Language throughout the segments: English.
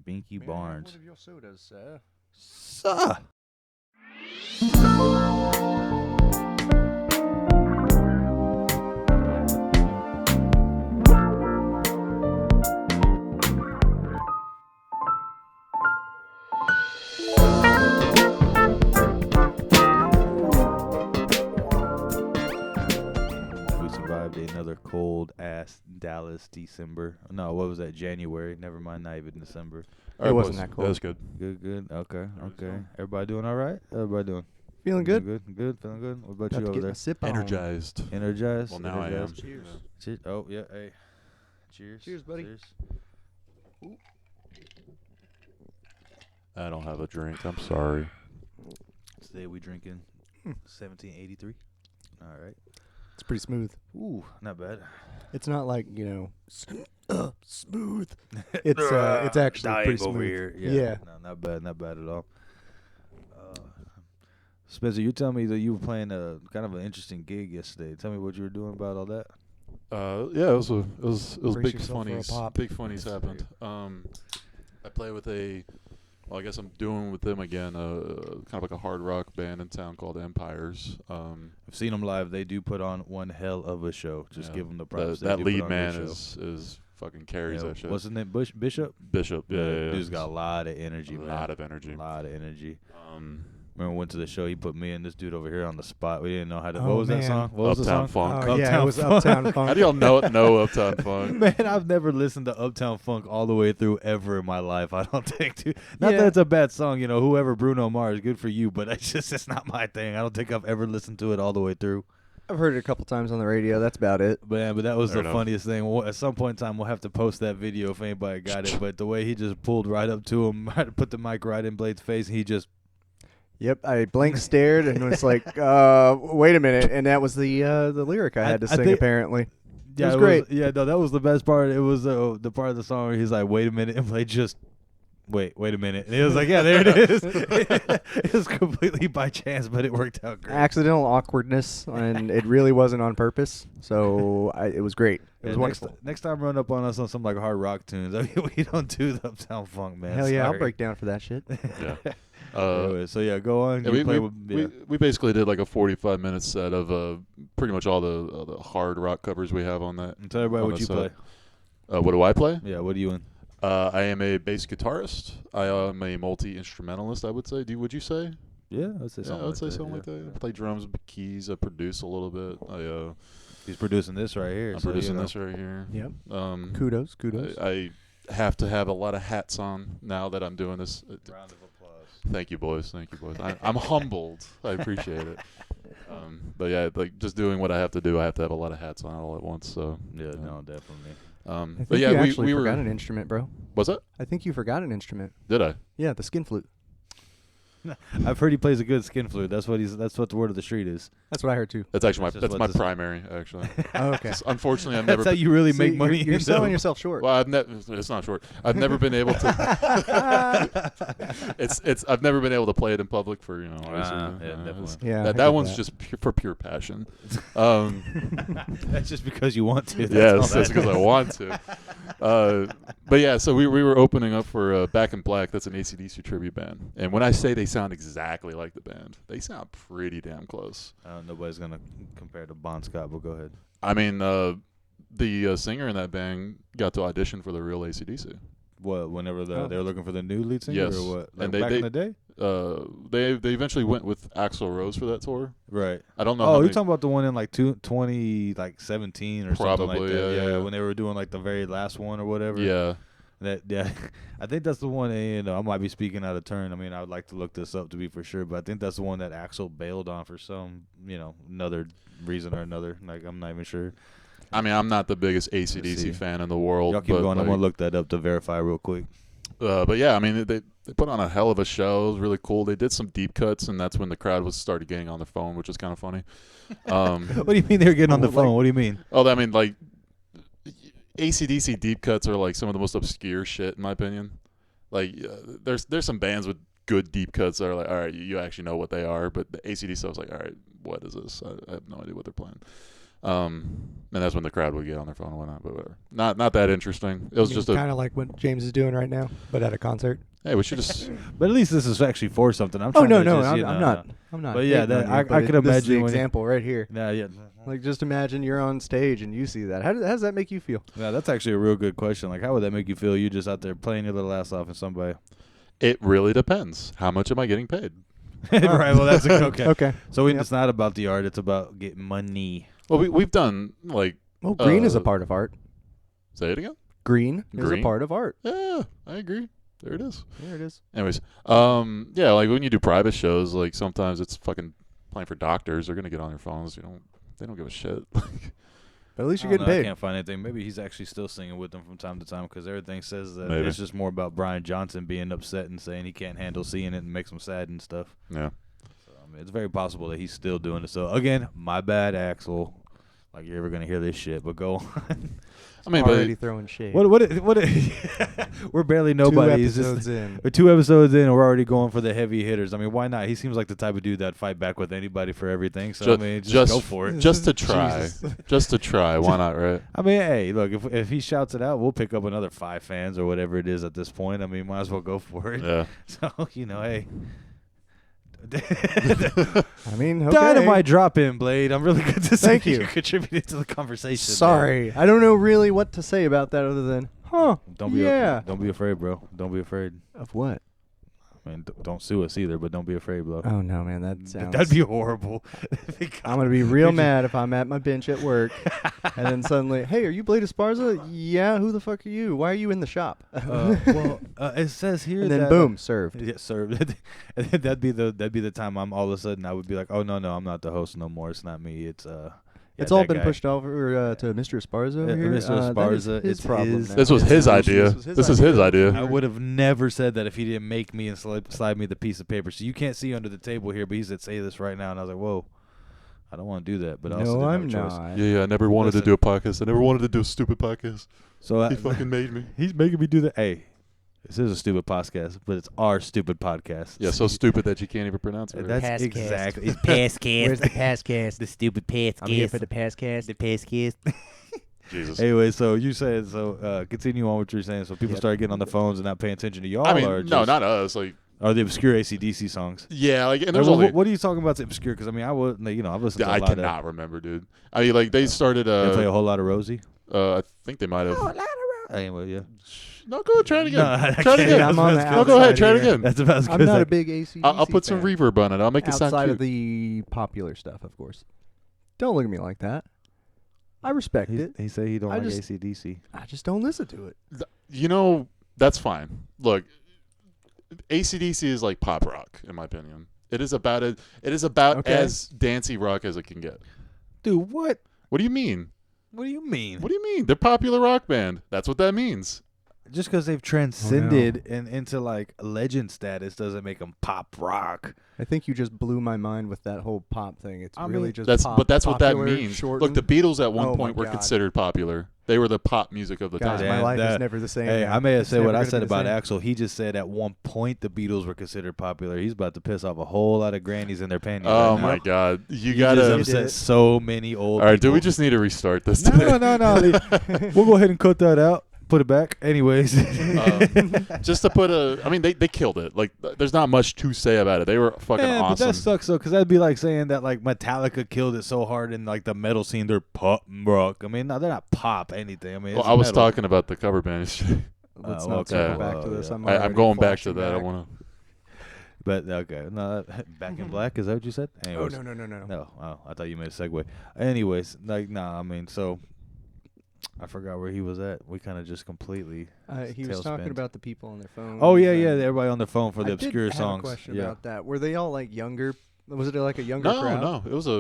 Binky May I have Barnes. one of your sodas, sir? Sir. We survived another cold ass Dallas December. No, what was that? January. Never mind, not even December. It wasn't boys. that cold. That was good. Good. Okay. fine. Everybody doing all right? Everybody doing Feeling good? Good. Feeling good. What about About you to over get there? a sip on. Energized. Energized. Well, now Energized? I am. Cheers. Yeah. Cheers. Oh yeah. Hey. Cheers. Cheers, buddy. Cheers. I don't have a drink. I'm sorry. Today we drinking 1783. All right. It's pretty smooth. Ooh, not bad. It's not like, smooth. It's actually Dying pretty over smooth. here. Yeah. No, not bad at all. Spencer, you tell me that you were playing a kind of an interesting gig yesterday. Tell me what you were doing about all that. Yeah, it was Brace big yourself for a funnies. pop. Big funnies happened. I play with I guess I'm doing with them again, kind of like a hard rock band in town called Empires. I've seen them live. They do put on one hell of a show. Just Yeah, give them the props. They That do put lead on a man good show. is fucking carries that shit. What's his name? Bishop? Bishop. Yeah. Dude's got a lot of energy, a man. lot of energy. A lot of energy. Um, Remember, we went to the show. He put me and this dude over here on the spot. We didn't know how to. Oh, what was that man. song? What was the Uptown song? Funk. Oh, yeah, Uptown it was Funk. Uptown Funk. How do y'all know Uptown Funk? Man, I've never listened to Uptown Funk all the way through ever in my life. I don't think, dude. Not Yeah. that it's a bad song, whoever Bruno Mars, good for you, but it's not my thing. I don't think I've ever listened to it all the way through. I've heard it a couple times on the radio. That's about it. But that was Fair the enough. funniest thing. At some point in time, we'll have to post that video if anybody got it. But the way he just pulled right up to him, put the mic right in Blade's face, and he just Yep, I blank stared and was like, wait a minute. And that was the lyric I had to I sing, think- apparently. yeah, was great. That was the best part. It was the part of the song where he's like, "Wait a minute," and Blade just. Wait a minute. And it was like, yeah, there it is. It was completely by chance, but it worked out great. Accidental awkwardness, and it really wasn't on purpose. So it was great. It was wonderful. Next time, run up on us on some like hard rock tunes. I mean, we don't do the Uptown Funk, man. Hell yeah, I'll Sorry. break down for that shit. Yeah. Anyway, so yeah, go on. Yeah, You play with- we basically did like a 45-minute set of pretty much all the hard rock covers we have on that. And tell everybody on what the you set. play. What do I play? Yeah, what are you in? I am a bass guitarist. I am a multi-instrumentalist, I would say. Would you say? Yeah, I'd say Yeah, something I would say like something like that. I play drums, keys. I produce a little bit. He's producing this right here. I'm so, producing this right here. Yep. Kudos. Kudos. I have to have a lot of hats on now that I'm doing this. Round of applause. Thank you, boys. I'm humbled. I appreciate it. But yeah, like just doing what I have to do, I have to have a lot of hats on all at once. So Yeah, no, definitely. I think but yeah, you we actually were. forgot an instrument, bro. Was that? I think you forgot an instrument. Did I? Yeah, the skin flute. I've heard he plays a good skin flute. That's what the word of the street is. That's what I heard too. That's actually That's just that's what my this- primary actually. Oh, okay. Unfortunately, I've That's never. how you really See, make money. You're selling yourself short. Well, it's not short. I've never been able to. I've never been able to play it in public for obviously, yeah, definitely. Yeah, I That get one's that. just for pure passion. That's just because you want to. Yes, that's because I want to. But yeah, so we were opening up for Back in Black. That's an AC/DC tribute band. And when I say they sound exactly like the band, they sound pretty damn close. Nobody's gonna compare to Bon Scott, but go ahead. I mean, the singer in that band got to audition for the real AC/DC. What? Whenever they were looking for the new lead singer, Yes. or what? Like And back in the day, they eventually went with Axl Rose for that tour. right? I don't know. Oh, how you're many- talking about the one in like 2017 or something like Probably, that. yeah. When they were doing like the very last one or whatever. Yeah. Yeah, I think that's the one. I might be speaking out of turn. I mean, I would like to look this up to be for sure, but I think that's the one that Axel bailed on for some, another reason or another. Like I'm not even sure. I mean, I'm not the biggest Let's AC/DC see. fan in the world. Y'all keep but going. I'm like- gonna look that up to verify real quick. But yeah, I mean, they put on a hell of a show. It was really cool. They did some deep cuts, and that's when the crowd started getting on their phone, which is kind of funny. What do you mean they were getting on the Like- phone? What do you mean? I mean, like, AC/DC deep cuts are like some of the most obscure shit, in my opinion. Like, there's some bands with good deep cuts that are like, all right, you actually know what they are, but the AC/DC stuff is like, all right, what is this? I have no idea what they're playing. And that's when the crowd would get on their phone and whatnot. But whatever. Not that interesting. It was just kind of like what James is doing right now, but at a concert. Hey, we should just. But at least this is actually for something. I'm Oh trying no, to no, just, I'm not. I'm not. But yeah, hating on that- you, I but could this is the imagine when- example right here. Yeah. Like, just imagine you're on stage and you see that. How does that make you feel? Yeah, that's actually a real good question. Like, how would that make you feel? You just out there playing your little ass off in somebody. It really depends. How much am I getting paid? Right. Well, that's okay. Okay. So it's not about the art. It's about getting money. Well, we've done like. Well, green is a Uh, part of art. Say it again. Green is a Green? part of art. Yeah, I agree. There it is. There it is. Anyways, yeah, like when you do private shows, like sometimes it's fucking playing for doctors. They're gonna get on their phones. They don't give a shit. But at least you're I getting don't know, I paid. can't find anything. Maybe he's actually still singing with them from time to time because everything says that Maybe. it's just more about Brian Johnson being upset and saying he can't handle seeing it and makes him sad and stuff. Yeah. So, I mean, it's very possible that he's still doing it. So again, my bad, Axel. Like you're ever gonna hear this shit, but go on. I mean, Already but throwing shade. what? We're barely nobody. 2 It's just- episodes in. We're 2 episodes in, and we're already going for the heavy hitters. I mean, why not? He seems like the type of dude that'd fight back with anybody for everything. So I mean, just go for it. just to try, Jesus. just to try. Why not, right? I mean, hey, look, if he shouts it out, we'll pick up another 5 fans or whatever it is at this point. I mean, might as well go for it. Yeah. So hey. I mean, okay. Dynamite drop in, Blade. I'm really good to say Thank you. you contributed to the conversation. Sorry, I don't know really what to say about that other than, Man. Don't be yeah. don't be afraid, bro. Don't be afraid. Of what? I mean, don't sue us either, but don't be afraid, bro. Oh no, man, that sounds. That'd be horrible. I'm gonna be real mad if I'm at my bench at work, and then suddenly, hey, are you Blade Esparza? Yeah, who the fuck are you? Why are you in the shop? It says here and then that, boom, served. Yeah, sir. And then that'd be the time I'm all of a sudden I would be like, oh no, I'm not the host no more. It's not me. It's It's all been pushed over to Mr. Esparza over here. Mr. That is Esparza, his it's problem. his- now. This was his idea. This is his idea. I would have never said that if he didn't make me and slide me the piece of paper. So you can't see under the table here, but he said say this right now, and I was like, whoa, I don't want to do that. But I also No, didn't I'm have a choice. not. Yeah, I never wanted Listen. to do a podcast. I never wanted to do a stupid podcast. So He fucking made me. he's making me do that. Hey, this is a stupid podcast, but it's our stupid podcast. Yeah, so stupid that you can't even pronounce it. Right? That's Pastcast. exactly. It's Pastcast. Where's the Pastcast? The stupid Pastcast. I'm here for the Pastcast. The Pastcast. Jesus. Anyway, so you said continue on what you're saying. So people Yep. start getting on the phones and not paying attention to y'all. I mean, or no, just, not us. Like, or the obscure AC/DC songs. yeah, like, and Like, there's what, only. what are you talking about? That's obscure? Because I mean, I would, I've listened to a I lot cannot remember, dude. I mean, like, they started. They play a whole lot of Rosie. I think they might have. Anyway, yeah. No, go ahead, try it again. No, I try it can't. again. I'm on the No, go ahead, outside try it here. again. That's about as good I'm as not I a big AC. I'll put some reverb on it. I'll make it sound outside cute. of the popular stuff, of course. Don't look at me like that. I respect it. He said he don't I like just- AC/DC. I just don't listen to it. You know, that's fine. Look, AC/DC is like pop rock, in my opinion. It is about Okay. as dancey rock as it can get. Dude, what? What do you mean? What do you mean? What do you mean? They're popular rock band. That's what that means. Just because they've transcended and into like legend status doesn't make them pop rock. I think you just blew my mind with that whole pop thing. It's I really mean, just That's pop, but that's what that popular, means. shortened. Look, the Beatles at one Oh my point were God. considered popular. They were the pop music of the Guys, time. my Dan, life that- is never the same. Hey, now. I may have It's said what never I gonna said be the about same. Axel. He just said at one point the Beatles were considered popular. He's about to piss off a whole lot of grannies in their panties. Oh right my now. God! You You gotta. just did upset it. so many old. All right, do we people. just need to restart this? No, today? no. We'll go ahead and cut that out. Put it back. Anyways. Just to put a, I mean, they killed it. Like, there's not much to say about it. They were fucking Yeah, but awesome. that sucks though, because that'd be like saying that like Metallica killed it so hard in like the metal scene. They're pop rock. I mean, no, they're not pop anything. I mean, Well, it's I was metal. talking about the cover band. Let's well, not circle okay. back to this. Yeah. I'm I'm going back to flashing that. I back. want to. But okay, no, Back in Black. Is that what you said? Oh Anyways. no. No, oh, I thought you made a segue. Anyways, like, nah, I mean, so I forgot where he was at. We kind of just completely. He was talking tailspinned. about the people on their phones. Oh yeah, and- yeah, everybody on their phone for the I did obscure have songs. A question yeah. about that. Were they all like younger? Was it like a younger No, crowd? no. It was a.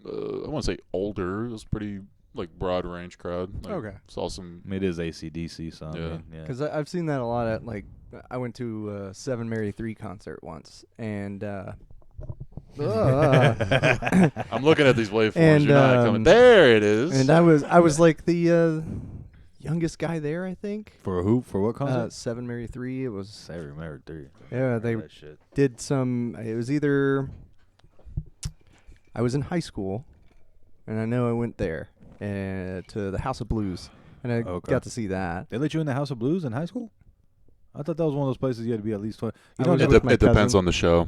I want to say older. It was pretty like broad range crowd. Like, Okay. Saw some. It is AC/DC, so I Yeah. mean, yeah. Because I've seen that a lot at like I went to a Seven Mary 3 concert once, and I'm looking at these waveforms. And, You're not coming. There it is. and I was like the youngest guy there, I think. For who? For what concert? Seven Mary 3. It was Saturday Night 3. yeah. They That shit. did some. It was either I was in high school, and I know I went there to the House of Blues, and I Okay. got to see that. They let you in the House of Blues in high school? I thought that was one of those places you had to be at least 20. You I don't was get with my It depends cousin. on the show.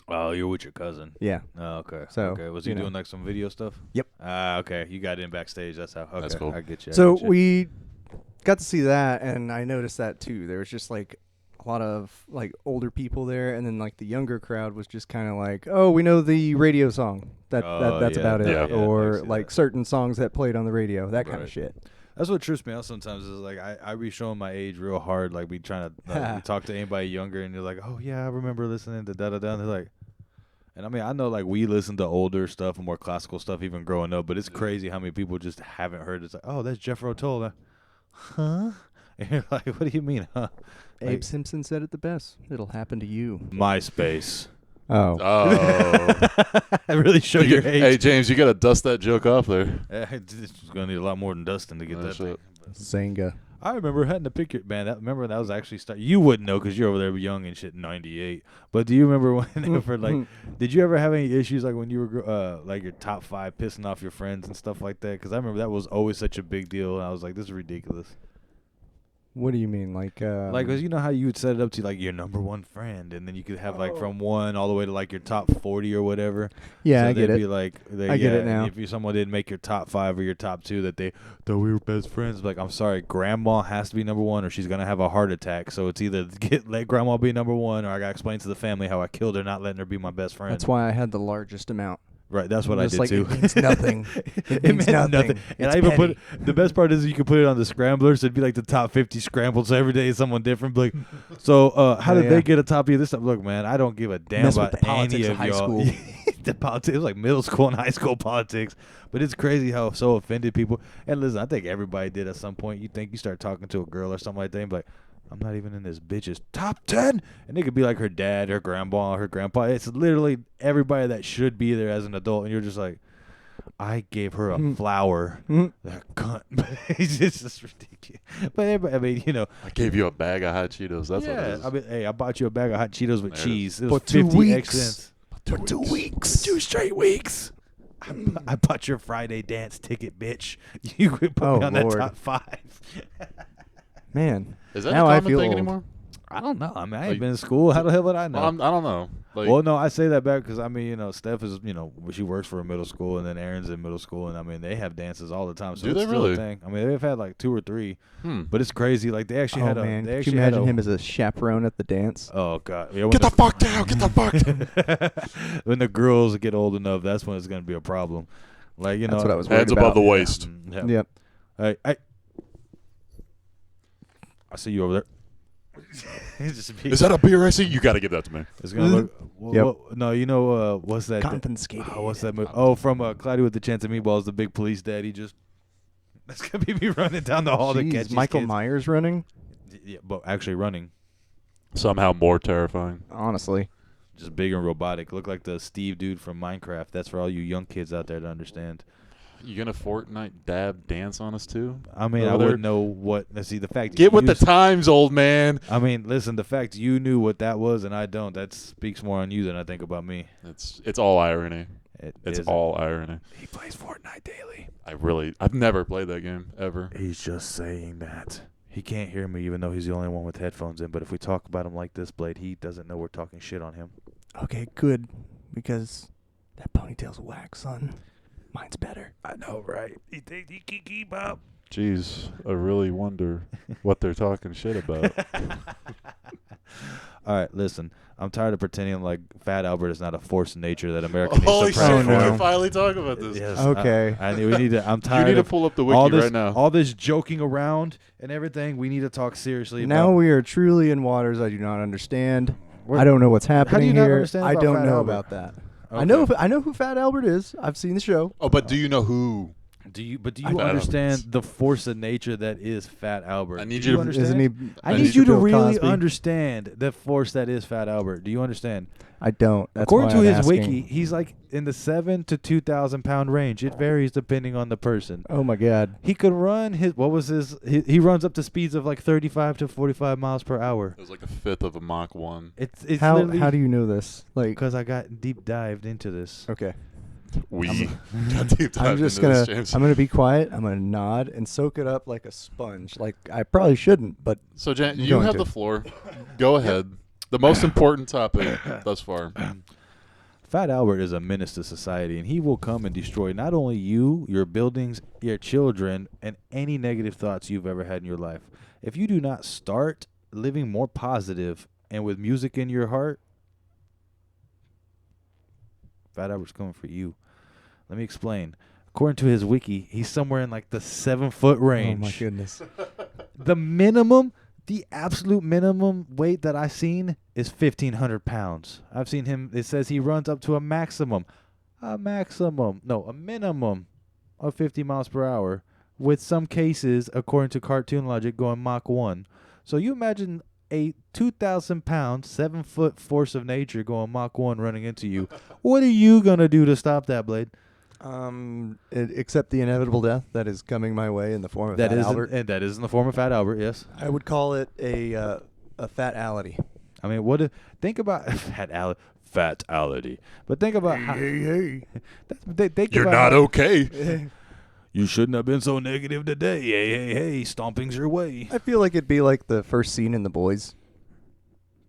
Oh, you're with your cousin. Yeah. Oh, okay. So, okay. Was he you know. doing like some video stuff? Yep. Okay. You got in backstage. That's how. Okay. That's cool. I get you. I So get you. we got to see that, and I noticed that too. There was just like a lot of like older people there, and then like the younger crowd was just kind of like, "Oh, we know the radio song. That's yeah, about it." yeah, I Or see like that. certain songs that played on the radio, that kind Right. of shit. That's what trips me out sometimes. Is like I be showing my age real hard. Like we trying to we talk to anybody younger, and they're like, "Oh yeah, I remember listening to da da da." And they're like, and I mean I know like we listen to older stuff and more classical stuff even growing up, but it's crazy how many people just haven't heard. It's like, oh, that's Jethro Tull. Like, huh? And you're like, what do you mean, huh? Abe Like- Simpson said it the best. It'll happen to you. MySpace. Oh. Oh. I really showed your age. Hey, James, you got to dust that joke off there. It's gonna need a lot more than Dustin to get Oh, that thing. shit. Zanga. I remember having to pick your man. Remember that was actually You wouldn't know because you're over there young and shit. In '98. But do you remember when they were like? Did you ever have any issues like when you were like your top 5 pissing off your friends and stuff like that? Because I remember that was always such a big deal, and I was like, this is ridiculous. What do you mean, like? Like, 'cause you know how you would set it up to like your number 1 friend, and then you could have like from 1 all the way to like your top 40 or whatever. Yeah, So I get they'd it. Be like, I get it now. If someone didn't make your top 5 or your top 2, that though we were best friends. Like, I'm sorry, grandma has to be number 1, or she's gonna have a heart attack. So it's either let grandma be number 1, or I gotta explain to the family how I killed her, not letting her be my best friend. That's why I had the largest amount. Right, that's what I Just did like, too. It means nothing. It means meant nothing. And It's I even petty. put the best part is you could put it on the scramblers. So it'd be like the top 50 scrambled. So every day is someone different. Be like, so how did Yeah. they get a top of this stuff? Look, man, I don't give a damn Mess with about the politics any of of high y'all. school. The politics, it was like middle school and high school politics. But it's crazy how so offended people. And listen, I think everybody did at some point. You think you start talking to a girl or something like that, and be like, I'm not even in this bitch's top 10. And it could be like her dad, her grandpa, her grandpa. It's literally everybody that should be there as an adult. And you're just like, I gave her a flower. That cunt. It's just ridiculous. But everybody, I mean, you know. I gave you a bag of hot Cheetos. That's what it is. I mean, hey, I bought you a bag of hot Cheetos with There it cheese. is. It was For 2 50 weeks. extra cents. For 2 weeks. 2 straight weeks. I bought your Friday dance ticket, bitch. You could put Oh, me on Lord. that top 5. Man. Is that Now a I common feel thing old. anymore? I don't know. I mean, I ain't Like- been in school. How the hell would I know? Well, I don't know. Like, Well, no, I say that back because, I mean, you know, Steph is, you know, she works for a middle school, and then Aaron's in middle school, and, I mean, they have dances all the time. So Do it's they still really? a thing. I mean, they've had like 2 or 3, hmm. but it's crazy. Like, they actually Oh, had a... man. They Could you actually had imagine a- him as a chaperone at the dance? Oh, God. Yeah, when Get the fuck down. Get the fuck down. when the girls get old enough, that's when it's going to be a problem. Like, you know... That's what I was worried Hands above about. the waist. Yeah. Yep. Hey, I see you over there. It's just Is that a beer I see? You got to give that to me. It's gonna look. Yep. No, you know what's that? Confiscated. What's that movie? Oh, from Cloudy with the Chance of Meatballs, the big police daddy. Just that's gonna be me running down the hall to Jeez, catch these Michael kids. Myers running? Yeah, but actually running, Somehow more terrifying. Honestly. just big and robotic. Look like the Steve dude from Minecraft. That's for all you young kids out there to understand. You gonna Fortnite dab dance on us too? I mean, Over I there? wouldn't know what. See, the fact. Get with you the times, old man. I mean, listen. The fact you knew what that was and I don't. That speaks more on you than I think about me. It's all irony. It's All irony. He plays Fortnite daily. I've never played that game ever. He's just saying that. He can't hear me even though he's the only one with headphones in. But if we talk about him like this, Blade, he doesn't know we're talking shit on him. Okay, good. Because that ponytail's whack, son. Mine's better. I know, right? He thinks he can keep up. Jeez, I really wonder what they're talking shit about. All right, listen. I'm tired of pretending like Fat Albert is not a force of nature that America Holy needs to shit, pray Oh, we for. no. can finally talk about this. Yes, Okay. we need to. I'm You tired need to of pull up the all wiki this, right now. all this joking around and everything. We need to talk seriously. Now about, we are truly in waters I do not understand. We're- I don't know what's happening do you not here. understand I about don't Fat know Albert? about that. Okay. I know who Fat Albert is. I've seen the show. Oh, but do you know who? Do you I- understand the force of nature that is Fat Albert? I need Do you to- understand? Isn't he? I I need need you to Bill really Cosby? understand the force that is Fat Albert. Do you understand? I don't. That's According why to I'm his asking. wiki, he's like in the 7 to 2,000 pound range. It varies depending on the person. Oh my God. He could run he runs up to speeds of like 35 to 45 miles per hour. It was like a fifth of a Mach 1. It's How literally do you know this? Like, because I got deep dived into this. okay. We got deep dive I'm just into gonna. this, James. I'm gonna be quiet. I'm gonna nod and soak it up like a sponge. Like I probably shouldn't, but So, James, I'm you going have to. the floor. Go ahead. The most important topic thus far. Fat Albert is a menace to society, and he will come and destroy not only you, your buildings, your children, and any negative thoughts you've ever had in your life. If you do not start living more positive and with music in your heart, Fat Albert's coming for you. Let me explain. According to his wiki, he's somewhere in like the 7-foot range. oh my goodness. The minimum, the absolute minimum weight that I've seen is 1,500 pounds. I've seen him, it says he runs up to a minimum of 50 miles per hour, with some cases, according to cartoon logic, going Mach 1. So you imagine a 2,000 pound, 7-foot force of nature going Mach 1 running into you. What are you going to do to stop that, Blade? Except the inevitable death that is coming my way in the form of That Fat is Albert. and that is in the form of Fat Albert, yes. I would call it a fatality. I mean, think about fatality. But think about how hey. think You're about not how- okay. You shouldn't have been so negative today. Hey, stomping's your way. I feel like it'd be like the first scene in The Boys.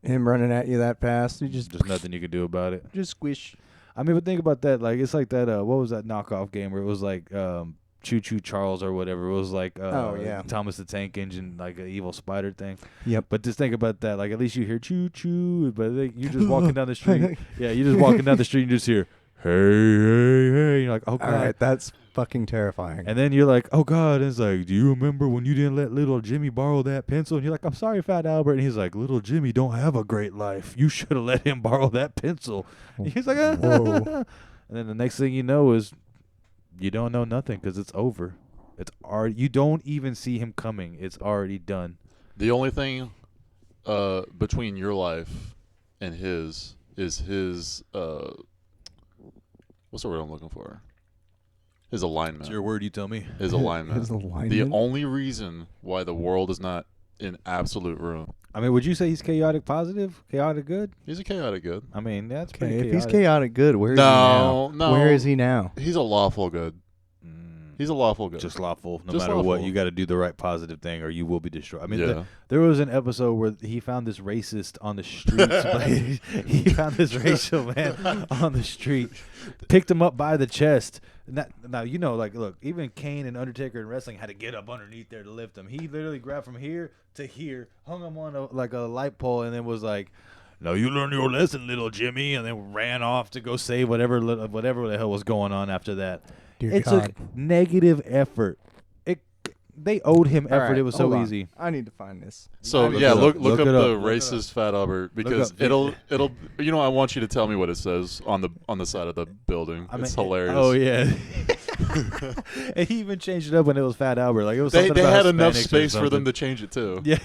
Him running at you that fast, you just There's nothing you can do about it. just squish. I mean, but think about that. Like, it's like that. What was that knockoff game where it was like Choo Choo Charles or whatever? It was like Oh, yeah. Thomas the Tank Engine, like an evil spider thing. Yep. But just think about that. Like, at least you hear choo choo, but you're just walking down the street. Yeah, you're just walking down the street and you just hear hey, hey, hey. You're like, oh god. All right, that's fucking terrifying. And then you're like, oh god. And it's like, do you remember when you didn't let little Jimmy borrow that pencil? And you're like, I'm sorry, Fat Albert. And he's like, little Jimmy don't have a great life. You should have let him borrow that pencil. And he's like, Whoa. And then the next thing you know is you don't know nothing because it's over. It's already. You don't even see him coming. It's already done. The only thing between your life and his is his what's the word I'm looking for? His alignment. It's your word. You tell me. His alignment. His alignment? The only reason why the world is not in absolute ruin. I mean, would you say he's chaotic positive, chaotic good? He's a chaotic good. I mean, that's Okay, pretty if chaotic. he's chaotic good, where is No, he no. now? Where is he now? He's a lawful good. He's a lawful good. Just lawful. No Just matter what, lawful. you got to do the right positive thing, or you will be destroyed. I mean, yeah. there was an episode where he found this racist on the streets. He found this racial man on the street, picked him up by the chest. Now you know, like, look, even Kane and Undertaker in wrestling had to get up underneath there to lift him. He literally grabbed from here to here, hung him on a light pole, and then was like, "No, you learn your lesson, little Jimmy," and then ran off to go save whatever the hell was going on after that. Dear It God. took negative effort. They owed him All effort. right, it was hold so on. easy. I need to find this. So Look yeah, it up. look Look up it the up. Look it racist Fat Albert because up. it'll you know I want you to tell me what it says on the side of the building. It's hilarious. Oh yeah. And he even changed it up when it was Fat Albert. Like it was They something about had enough Hispanics or space for them something. to change it too. Yeah,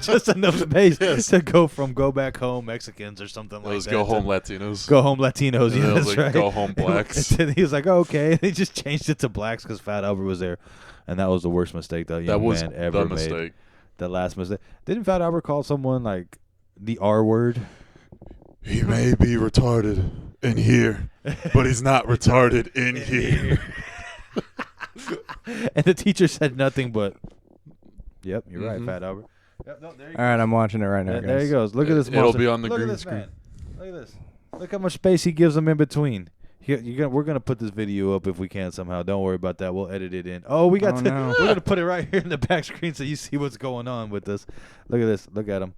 just enough space Yes. to go back home Mexicans or something like Those that. go to- home Latinos. Go home Latinos. And Yeah, it was that's like, right. go home blacks. And then he was like, oh, okay. And they just changed it to blacks because Fat Albert was there, and that was the worst mistake that That young was man ever the made. mistake. The last mistake. Didn't Fat Albert call someone like the R word? He may be retarded in here, but he's not retarded in here. And the teacher said nothing but, "Yep, you're right, Mhm. Fat Albert." Yep, no, there you All right, I'm watching it right now, There he guys. goes. Look at this It'll monster. be on the Look green at this screen. man. Look at this. Look how much space he gives them in between. We're gonna put this video up if we can somehow. Don't worry about that. We'll edit it in. Oh, we got Oh, to. no. We're gonna put it right here in the back screen so you see what's going on with this. Look at this. Look at him.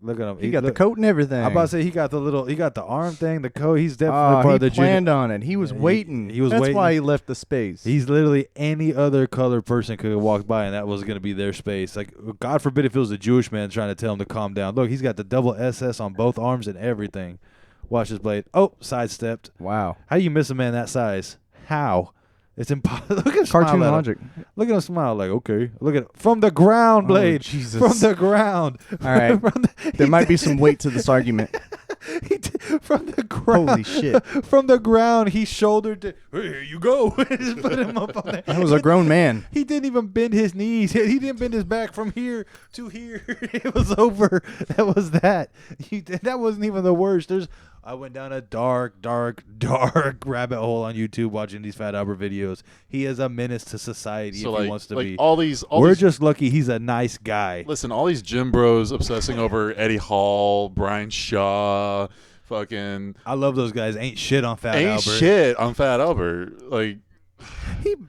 Look at him. He got the coat and everything. I'm about to say he got the arm thing, the coat. He's definitely Oh, part he of the junior. planned on it. He was Yeah, waiting. he was That's waiting. why he left the space. He's literally any other colored person could have walked by, and that was going to be their space. Like, God forbid if it was a Jewish man trying to tell him to calm down. Look, he's got the double SS on both arms and everything. Watch his blade. Oh, sidestepped. Wow. How do you miss a man that size? How? It's impossible. Look at him Cartoon smile at him. logic. Look at him smile like, okay. Look at it. From the ground, Blade. Jesus. From the ground. All right. From There might be some weight to this argument. From the ground. Holy shit. From the ground, he shouldered it. Hey, here you go. Just put him up on there. That was a grown man. He didn't even bend his knees. He didn't bend his back from here to here. It was over. That was that. That wasn't even the worst. There's I went down a dark rabbit hole on YouTube watching these Fat Albert videos. He is a menace to society So if like, he wants to like be. all these, We're just lucky he's a nice guy. listen, all these gym bros obsessing over Eddie Hall, Brian Shaw, fucking I love those guys. Ain't shit on Fat ain't Albert. shit on Fat Albert. Like,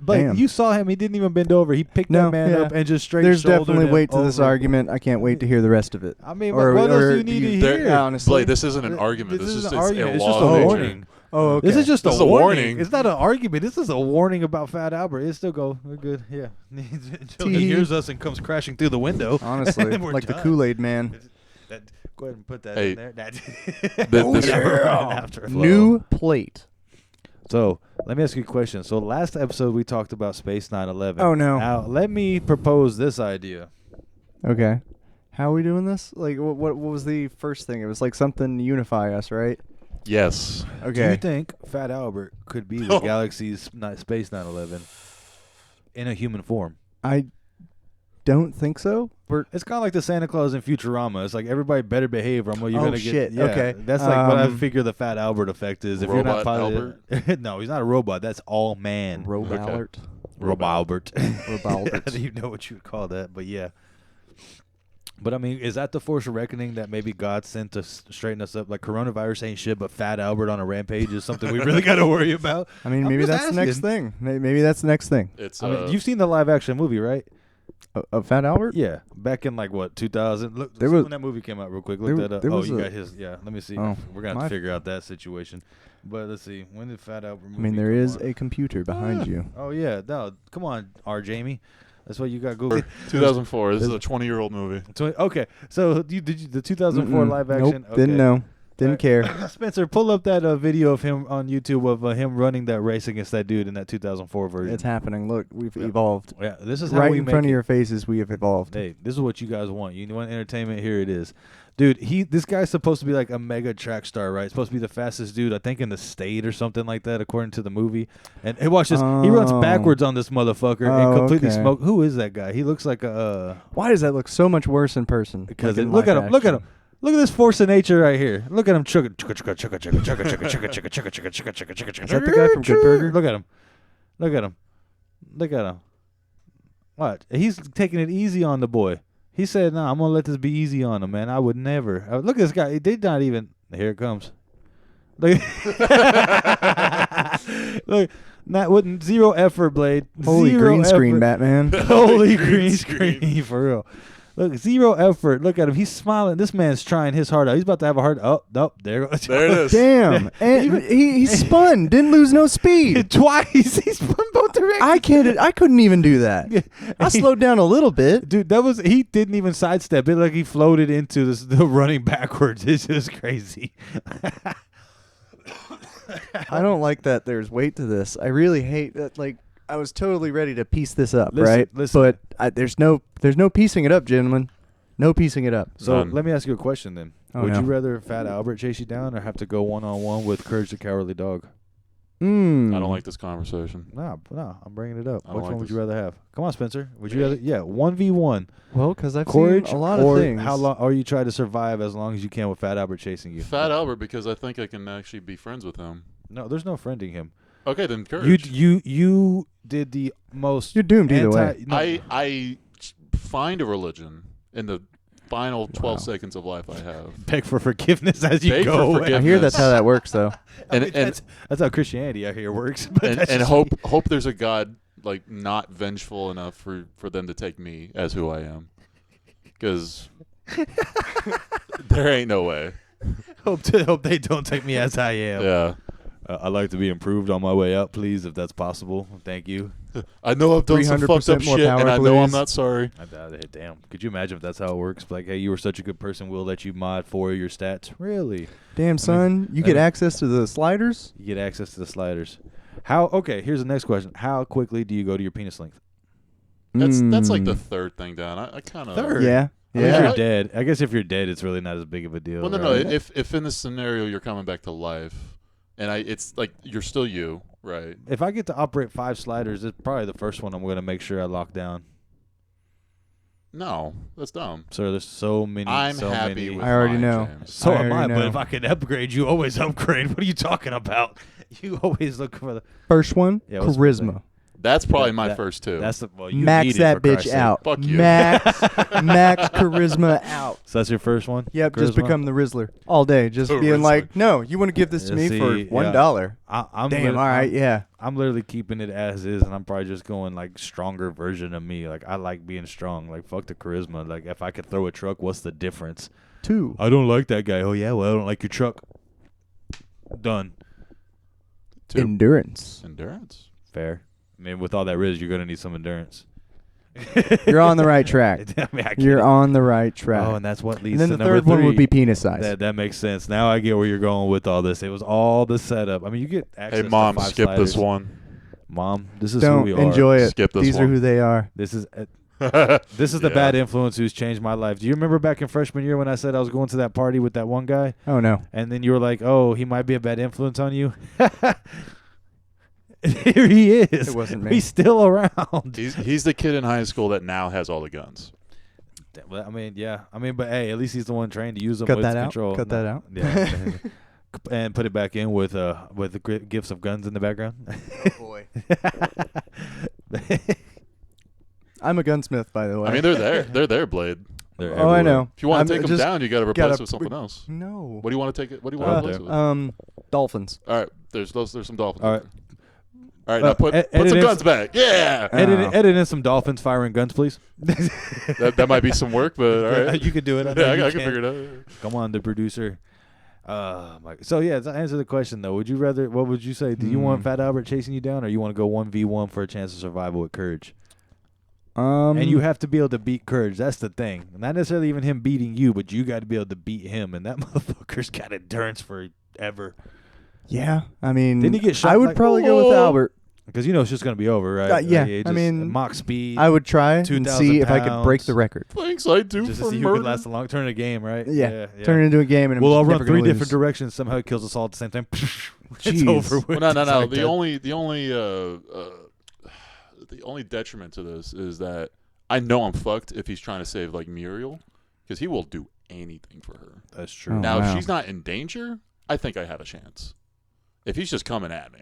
But Damn. you saw him. He didn't even bend over. He picked No, that man yeah. up and just straight There's shouldered definitely him weight to this over. argument. I can't wait to hear the rest of it. I mean, Or- what else or do you need do you- to there- hear? yeah, honestly. Blade, this isn't an argument. This is an just argument. a It's law just of a nature. warning. Oh, okay. This is just This is a a warning. warning. It's not an argument. This is a warning about Fat Albert. It still go. We're good. Yeah. Until he Tee. hears us and comes crashing through the window. Honestly, and we're like the done. Kool-Aid man. Go ahead and put that Hey. in there. This- After New plate. So let me ask you a question. So last episode we talked about Space 9/11. Oh, no. Now let me propose this idea. Okay. How are we doing this? Like, what was the first thing? It was like something to unify us, right? Yes. Do you Okay. think Fat Albert could be the galaxy's Space 9/11 in a human form? I don't think so. It's kind of like the Santa Claus in Futurama. It's like everybody better behave, or you're Oh, gonna get. shit. Yeah, Okay. that's like what I Um, figure the Fat Albert effect is. If you're not Robot positive, no, he's not a robot. That's all man. Rob Okay. Albert. Robo Albert. Robo Albert. I don't even know what you would call that, but yeah. But I mean, is that the force of reckoning that maybe God sent to straighten us up? Like coronavirus ain't shit, but Fat Albert on a rampage is something we really got to worry about. I mean, I'm maybe just that's the next asking. thing. Maybe that's the next thing. It's I mean, you've seen the live action movie, right? Of Fat Albert? Yeah, back in like what 2000. Look, There see was- when that movie came out, real quick. there Look that wa- up. there Oh, was you a- got his. Yeah, let me see. Oh, We're gonna have my- to figure out that situation. But let's see. When did Fat Albert movie? I mean, there come is out? a computer behind you. Oh yeah, no, come on, R. Jamie. That's what you got Google. 2004. This is a 20-year-old movie. Okay, so did you the 2004 Mm-mm. live action? Nope, didn't know. Didn't care. Spencer, pull up that video of him on YouTube of him running that race against that dude in that 2004 version. It's happening. Look, we've Yeah. evolved. Yeah, this is how Right we in make front it. of your faces, we have evolved. Hey, this is what you guys want. You want entertainment? Here it is. Dude, this guy's supposed to be like a mega track star, right? Supposed to be the fastest dude, I think, in the state or something like that, according to the movie. And hey, watch this. He runs Oh. backwards on this motherfucker and Oh, completely okay. smoke. Who is that guy? He looks like a Why does that look so much worse in person? because Like in look at live him. Look at him. action? Look at this force of nature right here. Look at him. Chugga chugga chugga chugga chugga chugga chugga chugga chugga chugga chugga chugga chugga chugga chugga. Is that the guy from Good Burger? Look at him. Look at him. Look at him. What? He's taking it easy on the boy. He said, "No, I'm gonna let this be easy on him, man. I would never." Look at this guy. He did not even. Here it comes. Look. Look. Not with zero effort, Blade. Holy Zero green screen, effort. Batman. Holy Green green screen. screen for real. Look, zero effort. Look at him. He's smiling. This man's trying his heart out. He's about to have a heart. Oh, nope. There goes. There it is. Damn. And he spun. Didn't lose no speed. Twice. He's spun both directions. I couldn't even do that. I slowed down a little bit. Dude, he didn't even sidestep it. Like he floated into the running backwards. It's just crazy. I don't like that there's weight to this. I really hate that. Like, I was totally ready to piece this up, Listen, right? listen. But there's no piecing it up, gentlemen. No piecing it up. So None. let me ask you a question then. Oh, Would no. you rather Fat Albert chase you down or have to go one-on-one with Courage the Cowardly Dog? I don't like this conversation. No, I'm bringing it up. I don't Which like one would this. you rather have? Come on, Spencer. Would you rather? Yeah, 1v1. Well, because I've Courage seen a lot or of things. how long? Or you try to survive as long as you can with Fat Albert chasing you. Fat Albert, because I think I can actually be friends with him. No, there's no friending him. Okay, then courage. You did the most. You're doomed either way. No, I find a religion in the final 12 Wow. seconds of life I have. beg for forgiveness as you Beg go for away. forgiveness. I hear that's how that works, though. I And- mean, and- that's how Christianity I hear works. But and that's and just- hope there's a God like not vengeful enough for them to take me as who I am, because there ain't no way. hope they don't take me as I am. Yeah, I'd like to be improved on my way up, please, if that's possible. Thank you. I know I've done some 300% fucked up more shit, power, and I know I'm please. not sorry. Damn. Could you imagine if that's how it works? Like, hey, you were such a good person, we'll let you mod 4 of your stats. Really? Damn, son. You get access to the sliders? You get access to the sliders. How? Okay, here's the next question. How quickly do you go to your penis length? That's like the Mm. third thing down. I kind of Third? Yeah. I mean, if Yeah. you're dead. I guess if you're dead, it's really not as big of a deal. Well, no. right? If in this scenario you're coming back to life, and it's like you're still you, right? If I get to operate 5 sliders, it's probably the first one I'm going to make sure I lock down. No, that's dumb. Sir, there's so many. I'm so happy many. with I already mine, know. James. So I am I, already but know. if I can upgrade, you always upgrade. What are you talking about? You always look for the. First one, Yeah, what's the charisma. That's probably That- my that- first two. That's the well. You Max need it, that for bitch Christ's sake. out. Fuck you. Max charisma out. So that's your first one. Yep, just Charisma? become the Rizzler all day. Just The being Rizzler. like, no, you want to give this to Yeah, me for see, $1. I'm Damn, lit- all right, yeah. I'm literally keeping it as is, and I'm probably just going like stronger version of me. Like I like being strong. Like fuck the charisma. Like if I could throw a truck, what's the difference? 2. I don't like that guy. Oh yeah, well I don't like your truck. Done. Two. Endurance. Endurance. Fair. I mean, with all that riz, you're gonna need some endurance. You're on the right track. I mean, I get You're it. on the right track. Oh, and that's what and leads then to the number third one would 3. be penis size. That makes sense. Now I get where you're going with all this. It was all the setup. I mean, you get access Hey, Mom, to 5 skip this sliders. one. Mom, this is Don't who we are. enjoy it. Skip this These are one. who they are. This is this is the Yeah. bad influence who's changed my life. Do you remember back in freshman year when I said I was going to that party with that one guy, Oh, no. and then you were like, "Oh, he might be a bad influence on you." Here he is. It wasn't me. He's still around. He's the kid in high school that now has all the guns. Well, I mean, yeah. I mean, but hey, at least he's the one trained to use them Cut with that out. control. Cut that out. Yeah. And put it back in with the gifts of guns in the background. Oh, boy. I'm a gunsmith, by the way. I mean, they're there. They're there, Blade. They're Oh, I everywhere. know. If you want I'm to take them just down, you got to replace gotta it with something else. No. What do you want to take it? What do you want to replace it with? Dolphins. All right, there's some dolphins. All right. All right, now put edit some in guns back. Yeah, Edit in some dolphins firing guns, please. that might be some work, but all right. You could do it. I know Yeah, you I can figure it out. Come on, the producer. So yeah, to answer the question though, would you rather? What would you say? Do you want Fat Albert chasing you down, or you want to go 1v1 for a chance of survival with Courage? And you have to be able to beat Courage. That's the thing. Not necessarily even him beating you, but you got to be able to beat him. And that motherfucker's got endurance forever. Yeah, I mean, Didn't he get shot I would like- probably go with Albert. Because you know it's just gonna be over, right? Yeah, It I mean, mock speed. I would try and 2,000 see if I could break pounds. the record. Thanks, I do just to for see who murder. could last the long. Turn a game, right? Yeah, turn it into a game, and We'll I'm all just run never 3 gonna different lose. directions. Somehow it kills us all at the same time. It's Jeez. over with. Well, no. It's like The that. only detriment to this is that I know I'm fucked if he's trying to save like Muriel, because he will do anything for her. That's true. Oh, Now, wow. if she's not in danger, I think I have a chance. If he's just coming at me,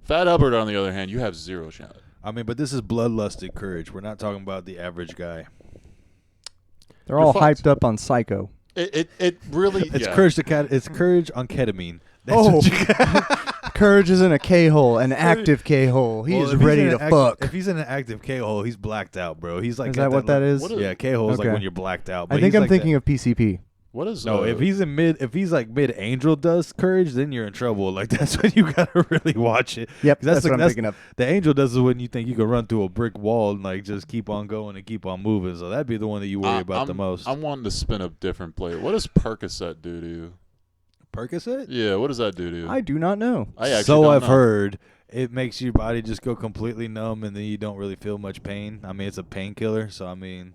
Fat Albert, on the other hand, you have 0 shot. I mean, but this is bloodlusted Courage. We're not talking about the average guy. They're all fucked. hyped up on Psycho. It really It's yeah. Courage. It's Courage on ketamine. That's Oh, what you Courage is in a K-hole, an active K-hole. He Well, is if he's ready in to an fuck. If he's in an active K-hole, he's blacked out, bro. He's like Is got that what that is? What is- Yeah, K-hole is like Okay. when you're blacked out. I but think he's I'm like thinking that. of PCP. What is No, if he's like mid Angel Dust Courage, then you're in trouble. Like that's when you gotta really watch it. Yep, 'Cause that's what I'm thinking of. The Angel Dust is when you think you can run through a brick wall and like just keep on going and keep on moving. So that'd be the one that you worry about the most. I'm wanting to spin a different plate. What does Percocet do to you? Percocet? Yeah, what does that do to you? I do not know. I actually So don't I've know. heard it makes your body just go completely numb and then you don't really feel much pain. I mean, it's a painkiller. So I mean,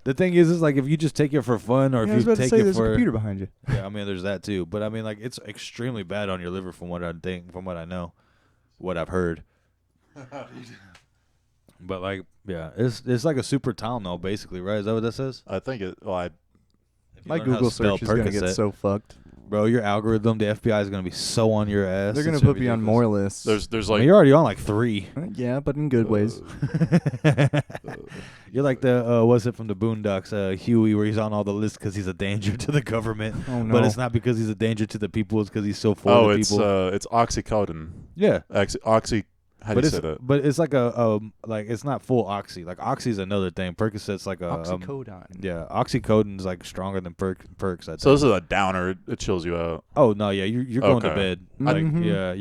the thing is like if you just take it for fun or I if was you about to take say it there's a for computer behind you. yeah, I mean, there's that too. But I mean, like it's extremely bad on your liver from what I think, from what I know, what I've heard. But like, yeah, it's like a super Tylenol basically, right? Is that what that says? I think it. Well, If you My learn how to Google spell search is going to get Percocet, so fucked. bro, your algorithm, the FBI is gonna be so on your ass. They're going It's to put me on ridiculous. more lists. there's I like mean, you're already on like 3. Yeah, but in good ways. You're like the what's it from the Boondocks, Huey, where he's on all the lists because he's a danger to the government, Oh, no. but it's not because he's a danger to the people. It's because he's so for the people. it's oxycodone. Yeah, Oxy. How do you say that? but it's like like it's not full oxy. Like oxy's another thing. Percocet's like a Oxycodone. yeah, oxycodone's like stronger than perks. I think. So this is a downer. It chills you out. Oh no, yeah, you're going to Okay. bed. Like- Like Mhm. yeah,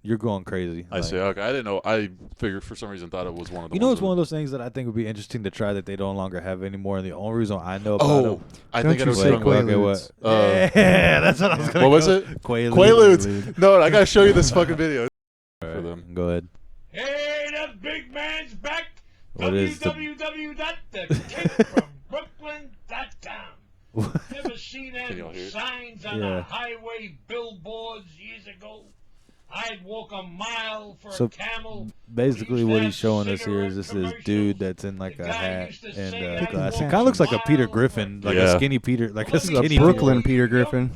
you're going crazy. I Like, see. Okay, I didn't know. I figured for some reason thought it was one of the. You know, ones it's one of those things that I think would be interesting to try that they no longer have anymore. And the only reason I know about Oh, it. I Don't think I you know say what you're talking about. Quaaludes. Yeah, that's what I was gonna. What was go. it? Quaaludes. Quaaludes. No, I gotta show you this fucking video. All For right, them. Go ahead. Hey, the big man's back. What is the- www.thekidfrombrooklyn.com. Never seen Can them y'all hear it? signs on Yeah. the highway billboards years ago? I'd walk a mile for So, a camel. basically, what he's showing us here is this dude that's in like a hat and glasses. Kind of looks like a Peter Griffin, like a skinny Peter, like a This is skinny a Brooklyn Peter Griffin.